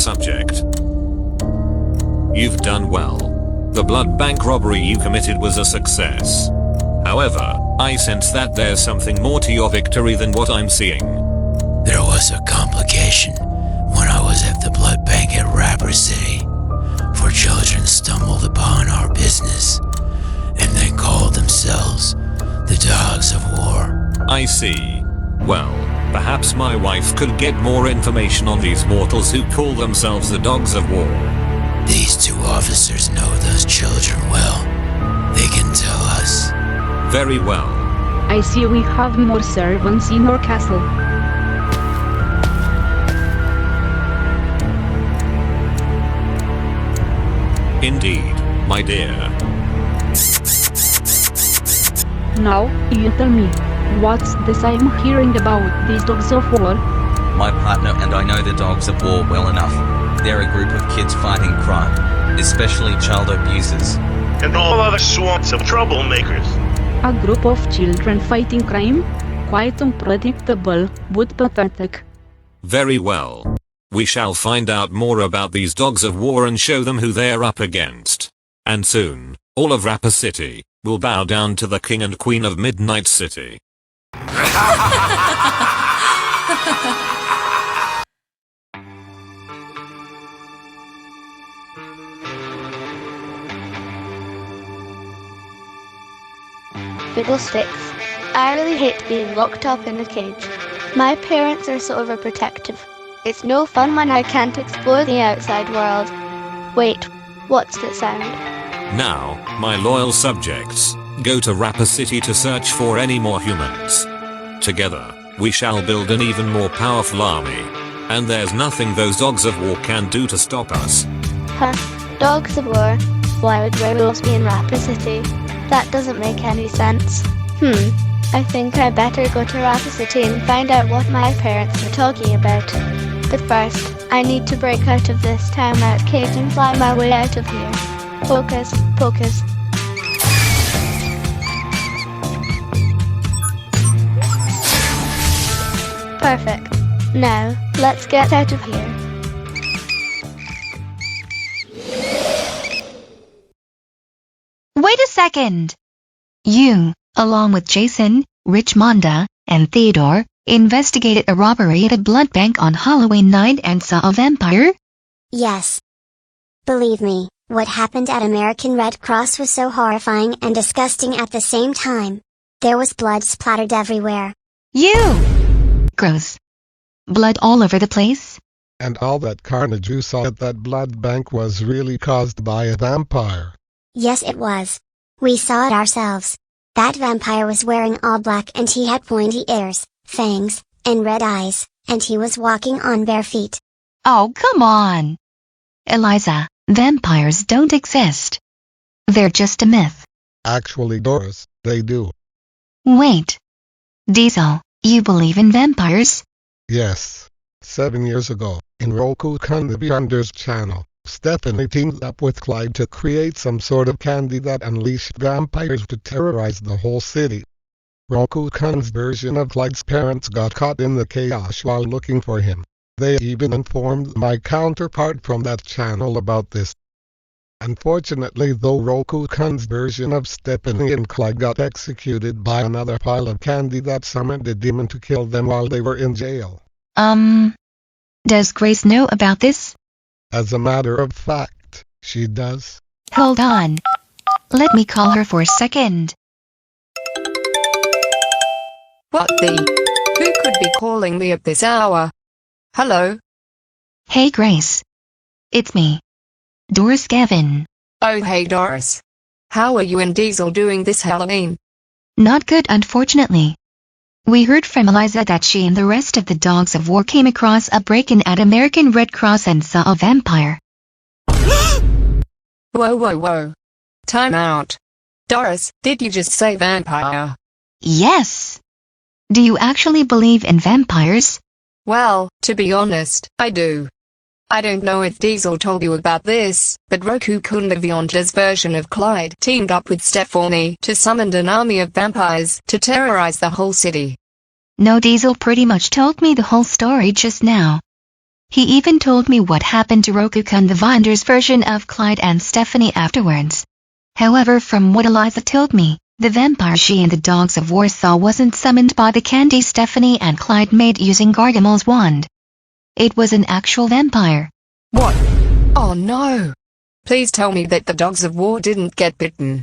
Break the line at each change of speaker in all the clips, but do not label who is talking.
subject. You've done well. The blood bank robbery you committed was a success. However, I sense that there's something more to your victory than what I'm seeing.
There was a complication when I was at the blood bank at Rapper City. Four children stumbled upon our business, and they called themselves the Dogs of War.
I see. Well, perhaps my wife could get more information on these mortals who call themselves the Dogs of War.
These two officers know those children well. They can tell us.
Very well.
I see we have more servants in our castle.
Indeed, my dear.
Now, you tell me, what's this I'm hearing about these Dogs of War?
My partner and I know the Dogs of War well enough. They're a group of kids fighting crime, especially child abusers.
And all other sorts of troublemakers.
A group of children fighting crime? Quite unpredictable, but pathetic.
Very well. We shall find out more about these Dogs of War and show them who they're up against. And soon, all of Rapper City will bow down to the King and Queen of Midnight City.
Fiddlesticks. I really hate being locked up in a cage. My parents are so overprotective. It's no fun when I can't explore the outside world. Wait, what's that sound?
Now, my loyal subjects, go to Rapper City to search for any more humans. Together, we shall build an even more powerful army. And there's nothing those Dogs of War can do to stop us.
Huh? Dogs of War? Why would werewolves be in Rapper City? That doesn't make any sense. I think I better go to Rapper City and find out what my parents are talking about. But first, I need to break out of this time-out cage and fly my way out of here. Focus, focus. Perfect. Now, let's get out of here.
Wait a second! You, along with Jason, Richmonda, and Theodore, investigated a robbery at a blood bank on Halloween night and saw a vampire?
Yes. Believe me, what happened at American Red Cross was so horrifying and disgusting at the same time. There was blood splattered everywhere.
You! Gross. Blood all over the place?
And all that carnage you saw at that blood bank was really caused by a vampire.
Yes, it was. We saw it ourselves. That vampire was wearing all black and he had pointy ears, fangs, and red eyes, and he was walking on bare feet.
Oh, come on! Eliza, vampires don't exist. They're just a myth.
Actually, Doris, they do.
Wait. Diesel, you believe in vampires?
Yes. 7 years ago, in Roku-kun the Beyonders channel, Stephanie teamed up with Clyde to create some sort of candy that unleashed vampires to terrorize the whole city. Roku-kun's version of Clyde's parents got caught in the chaos while looking for him. They even informed my counterpart from that channel about this. Unfortunately though, Roku-kun's version of Stephanie and Clyde got executed by another pile of candy that summoned a demon to kill them while they were in jail.
Does Grace know about this?
As a matter of fact, she does.
Hold on. Let me call her for a second.
What the? Who could be calling me at this hour? Hello?
Hey Grace. It's me. Doris Gavin.
Oh hey Doris. How are you and Diesel doing this Halloween?
Not good, unfortunately. We heard from Eliza that she and the rest of the Dogs of War came across a break-in at American Red Cross and saw a vampire.
Whoa. Time out. Doris, did you just say vampire?
Yes. Do you actually believe in vampires?
Well, to be honest, I do. I don't know if Diesel told you about this, but Roku-kun the Beyonder's version of Clyde teamed up with Stephanie to summon an army of vampires to terrorize the whole city.
No, Diesel pretty much told me the whole story just now. He even told me what happened to Roku-kun the Vinder's version of Clyde and Stephanie afterwards. However, from what Eliza told me, the vampire she and the Dogs of War saw wasn't summoned by the candy Stephanie and Clyde made using Gargamel's wand. It was an actual vampire.
What? Oh no! Please tell me that the Dogs of War didn't get bitten.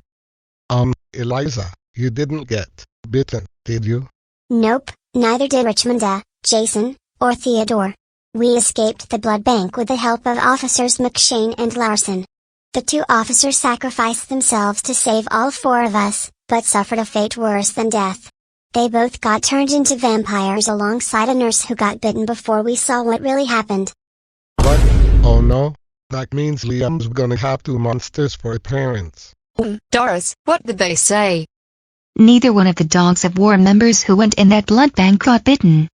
Eliza, you didn't get bitten, did you?
Nope, neither did Richmonda, Jason, or Theodore. We escaped the blood bank with the help of Officers McShane and Larson. The two officers sacrificed themselves to save all four of us, but suffered a fate worse than death. They both got turned into vampires alongside a nurse who got bitten before we saw what really happened.
What? Oh no? That means Liam's gonna have two monsters for parents.
Doris, what did they say?
Neither one of the Dogs of War members who went in that blood bank got bitten.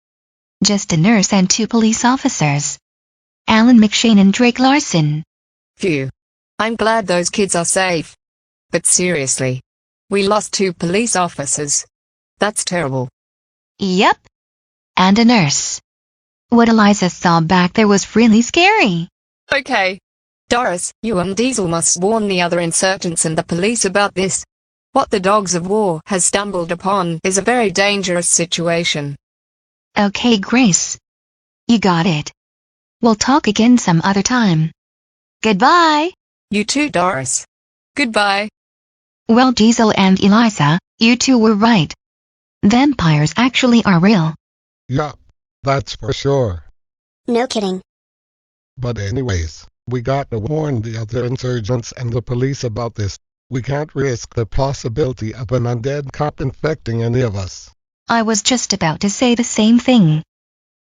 Just a nurse and two police officers. Alan McShane and Drake Larson.
Phew. I'm glad those kids are safe. But seriously. We lost two police officers. That's terrible.
Yep. And a nurse. What Eliza saw back there was really scary.
Okay. Doris, you and Diesel must warn the other insurgents and the police about this. What the Dogs of War has stumbled upon is a very dangerous situation.
Okay, Grace. You got it. We'll talk again some other time. Goodbye.
You too, Doris. Goodbye.
Well, Diesel and Eliza, you two were right. Vampires actually are real.
Yup, that's for sure.
No kidding.
But anyways, we got to warn the other insurgents and the police about this. We can't risk the possibility of an undead cop infecting any of us.
I was just about to say the same thing.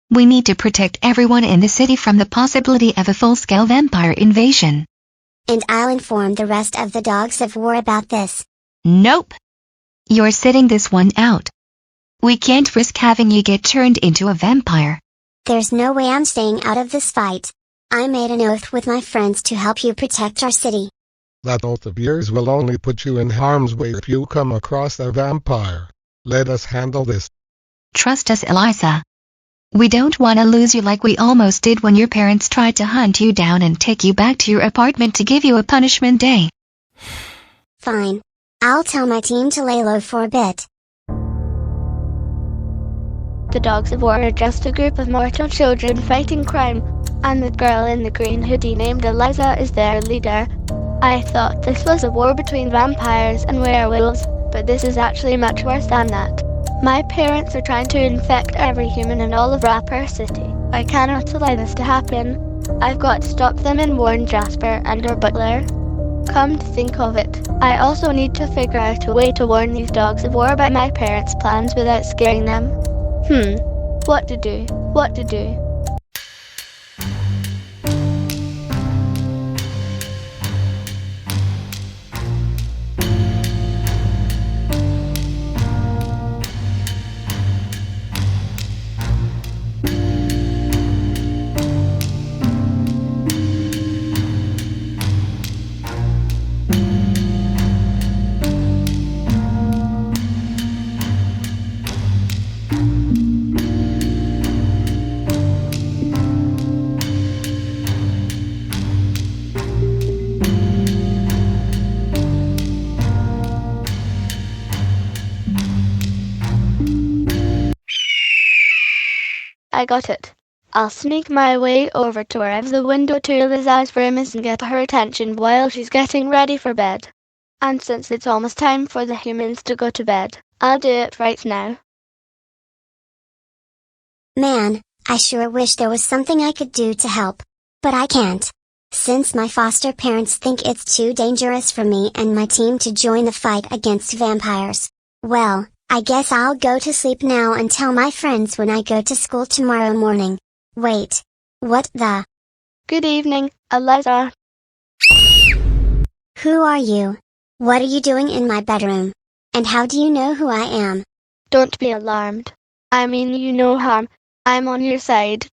We need to protect everyone in the city from the possibility of a full-scale vampire invasion.
And I'll inform the rest of the Dogs of War about this.
Nope. You're sitting this one out. We can't risk having you get turned into a vampire.
There's no way I'm staying out of this fight. I made an oath with my friends to help you protect our city.
That oath of yours will only put you in harm's way if you come across a vampire. Let us handle this.
Trust us, Eliza. We don't want to lose you like we almost did when your parents tried to hunt you down and take you back to your apartment to give you a punishment day.
Fine. I'll tell my team to lay low for a bit.
The Dogs of War are just a group of mortal children fighting crime, and the girl in the green hoodie named Eliza is their leader. I thought this was a war between vampires and werewolves, but this is actually much worse than that. My parents are trying to infect every human in all of Rapper City. I cannot allow this to happen. I've got to stop them and warn Jasper and our butler. Come to think of it, I also need to figure out a way to warn these Dogs of War about my parents' plans without scaring them. What to do? What to do? I got it. I'll sneak my way over to wherever the window to Eliza's room is and get her attention while she's getting ready for bed. And since it's almost time for the humans to go to bed, I'll do it right now.
Man, I sure wish there was something I could do to help. But I can't. Since my foster parents think it's too dangerous for me and my team to join the fight against vampires. Well, I guess I'll go to sleep now and tell my friends when I go to school tomorrow morning. Wait. What the?
Good evening, Eliza.
Who are you? What are you doing in my bedroom? And how do you know who I am?
Don't be alarmed. I mean you no harm. I'm on your side.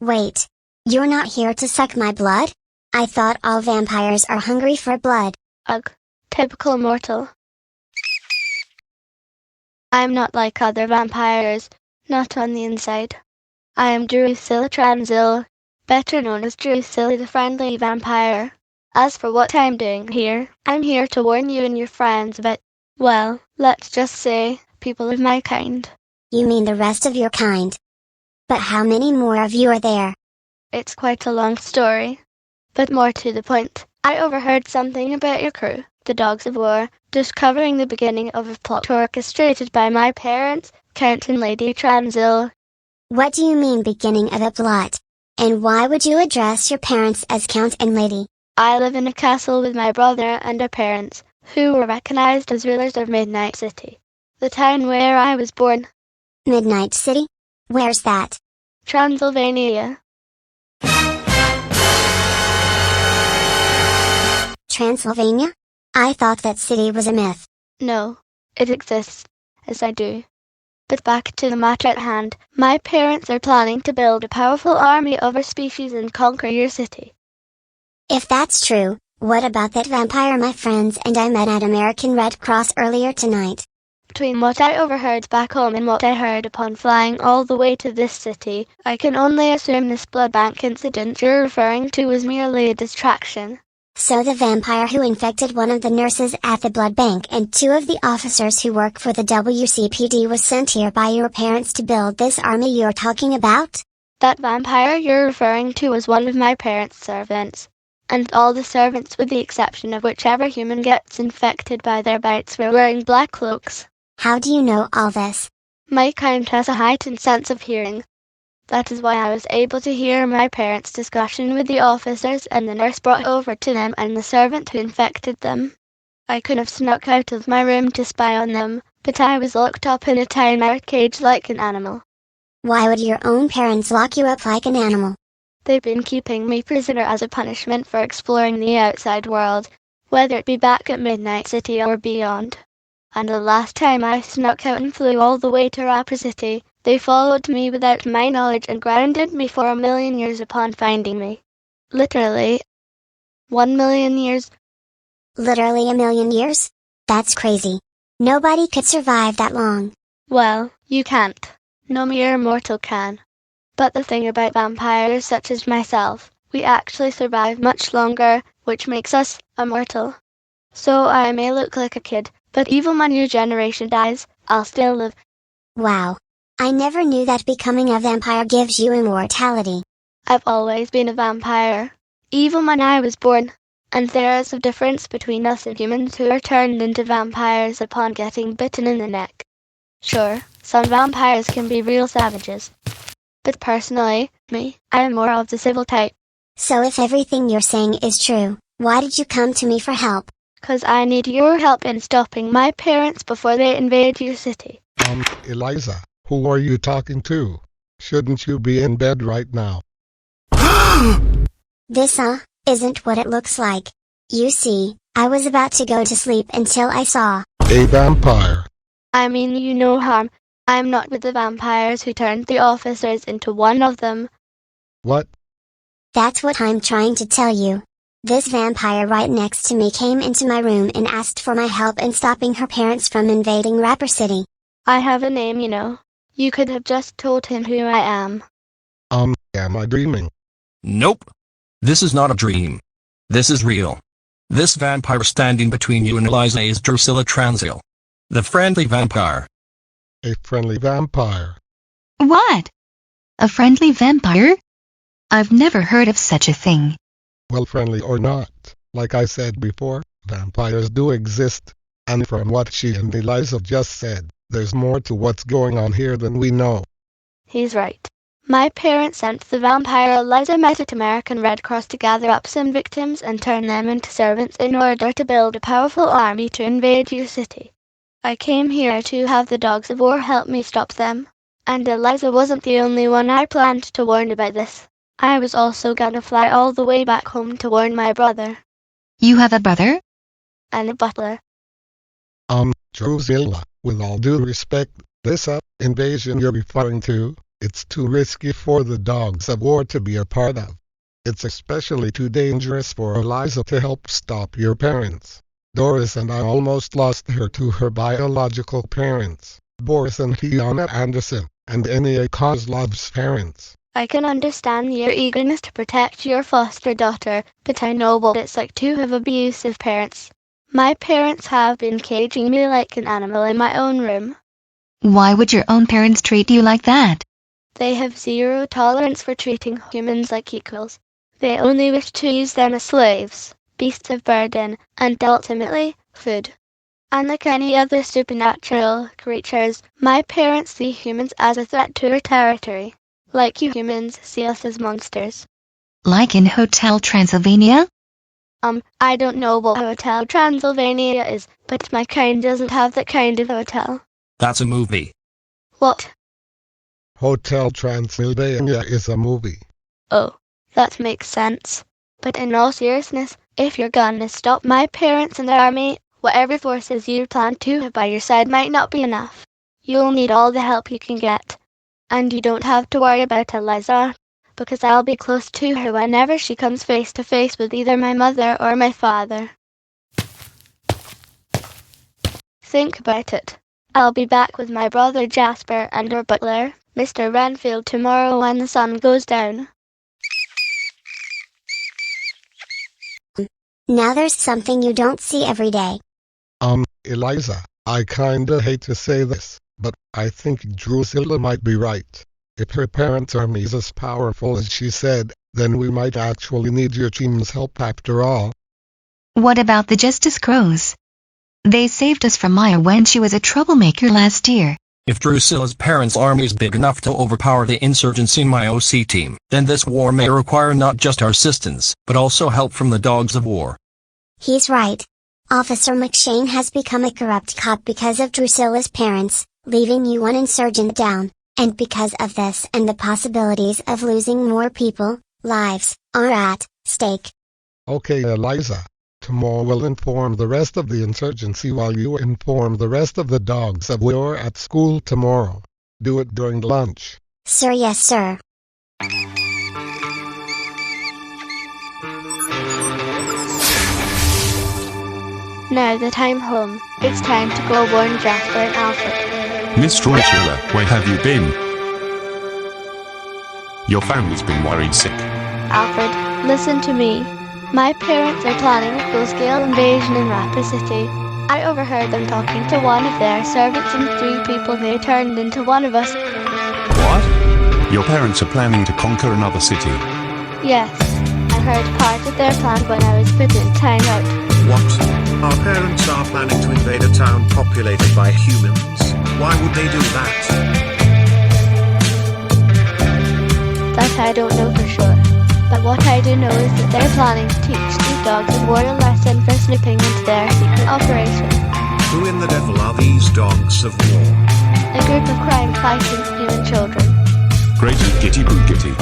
Wait. You're not here to suck my blood? I thought all vampires are hungry for blood.
Ugh. Typical mortal. I'm not like other vampires, not on the inside. I am Drusilla Transil, better known as Drusilla the Friendly Vampire. As for what I'm doing here, I'm here to warn you and your friends about, well, let's just say, people of my kind.
You mean the rest of your kind? But how many more of you are there?
It's quite a long story. But more to the point, I overheard something about your crew, the Dogs of War, discovering the beginning of a plot orchestrated by my parents, Count and Lady Transil.
What do you mean beginning of a plot? And why would you address your parents as Count and Lady?
I live in a castle with my brother and our parents, who were recognized as rulers of Midnight City, the town where I was born.
Midnight City? Where's that?
Transylvania.
Transylvania? I thought that city was a myth.
No, it exists, as I do. But back to the matter at hand, my parents are planning to build a powerful army of our species and conquer your city.
If that's true, what about that vampire my friends and I met at American Red Cross earlier tonight?
Between what I overheard back home and what I heard upon flying all the way to this city, I can only assume this blood bank incident you're referring to was merely a distraction.
So the vampire who infected one of the nurses at the blood bank and two of the officers who work for the WCPD was sent here by your parents to build this army you're talking about?
That vampire you're referring to was one of my parents' servants. And all the servants with the exception of whichever human gets infected by their bites were wearing black cloaks.
How do you know all this?
My kind has a heightened sense of hearing. That is why I was able to hear my parents' discussion with the officers and the nurse brought over to them and the servant who infected them. I could have snuck out of my room to spy on them, but I was locked up in a time-out cage like an animal.
Why would your own parents lock you up like an animal?
They've been keeping me prisoner as a punishment for exploring the outside world, whether it be back at Midnight City or beyond. And the last time I snuck out and flew all the way to Rapper City, they followed me without my knowledge and grounded me for 1,000,000 years upon finding me. Literally. 1,000,000 years.
Literally 1,000,000 years? That's crazy. Nobody could survive that long.
Well, you can't. No mere mortal can. But the thing about vampires such as myself, we actually survive much longer, which makes us immortal. So I may look like a kid, but even when your generation dies, I'll still live.
Wow. I never knew that becoming a vampire gives you immortality.
I've always been a vampire, even when I was born. And there is a difference between us and humans who are turned into vampires upon getting bitten in the neck. Sure, some vampires can be real savages. But personally, I am more of the civil type.
So if everything you're saying is true, why did you come to me for help?
'Cause I need your help in stopping my parents before they invade your city.
Eliza, who are you talking to? Shouldn't you be in bed right now?
This, isn't what it looks like. You see, I was about to go to sleep until I saw
a vampire.
I mean you no harm. I'm not with the vampires who turned the officers into one of them.
What?
That's what I'm trying to tell you. This vampire right next to me came into my room and asked for my help in stopping her parents from invading Rapper City.
I have a name, you know. You could have just told him who I am.
Am I dreaming?
Nope. This is not a dream. This is real. This vampire standing between you and Eliza is Drusilla Transil, the friendly vampire.
A friendly vampire.
What? A friendly vampire? I've never heard of such a thing.
Well, friendly or not, like I said before, vampires do exist. And from what she and Eliza just said, there's more to what's going on here than we know.
He's right. My parents sent the vampire Eliza met at American Red Cross to gather up some victims and turn them into servants in order to build a powerful army to invade your city. I came here to have the Dogs of War help me stop them. And Eliza wasn't the only one I planned to warn about this. I was also gonna fly all the way back home to warn my brother.
You have a brother?
And a butler.
Drusilla, with all due respect, this invasion you're referring to, it's too risky for the Dogs of War to be a part of. It's especially too dangerous for Eliza to help stop your parents. Doris and I almost lost her to her biological parents, Boris and Fiona Anderson, and Enya Kozlov's parents.
I can understand your eagerness to protect your foster daughter, but I know what it's like to have abusive parents. My parents have been caging me like an animal in my own room.
Why would your own parents treat you like that?
They have zero tolerance for treating humans like equals. They only wish to use them as slaves, beasts of burden, and ultimately, food. Unlike any other supernatural creatures, my parents see humans as a threat to their territory. Like you humans see us as monsters.
Like in Hotel Transylvania?
I don't know what Hotel Transylvania is, but my kind doesn't have that kind of hotel.
That's a movie.
What?
Hotel Transylvania is a movie.
Oh, that makes sense. But in all seriousness, if you're gonna stop my parents and their army, whatever forces you plan to have by your side might not be enough. You'll need all the help you can get. And you don't have to worry about Eliza, because I'll be close to her whenever she comes face to face with either my mother or my father. Think about it. I'll be back with my brother Jasper and our butler, Mr. Renfield, tomorrow when the sun goes down.
Now there's something you don't see every day.
Eliza, I kinda hate to say this, but I think Drusilla might be right. If her parents' army is as powerful as she said, then we might actually need your team's help after all.
What about the Justice Crows? They saved us from Maya when she was a troublemaker last year.
If Drusilla's parents' army is big enough to overpower the insurgency in my OC team, then this war may require not just our assistance, but also help from the dogs of war.
He's right. Officer McShane has become a corrupt cop because of Drusilla's parents, leaving you one insurgent down, and because of this and the possibilities of losing more people, lives, are at stake.
Okay, Eliza. Tomorrow we'll inform the rest of the insurgency while you inform the rest of the dogs of war at school tomorrow. Do it during lunch.
Sir, yes, sir.
Now that I'm home, it's time to go warn Jasper and Alfred.
Miss Drusilla, where have you been? Your family's been worried sick.
Alfred, listen to me. My parents are planning a full-scale invasion in Rapper City. I overheard them talking to one of their servants and 3 people they turned into one of us.
What? Your parents are planning to conquer another city?
Yes, I heard part of their plan when I was put in timeout.
What? Our parents are planning to invade a town populated by humans. Why would they do that?
That I don't know for sure. But what I do know is that they're planning to teach these dogs of war a lesson for snooping into their secret operation.
Who in the devil are these dogs of war?
A group of crime-fighting human children.
Great gitty boo gitty.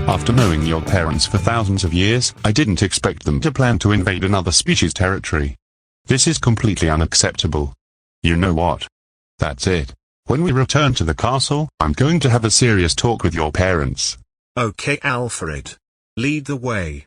After knowing your parents for thousands of years, I didn't expect them to plan to invade another species' territory. This is completely unacceptable. You know what? That's it. When we return to the castle, I'm going to have a serious talk with your parents.
Okay, Alfred. Lead the way.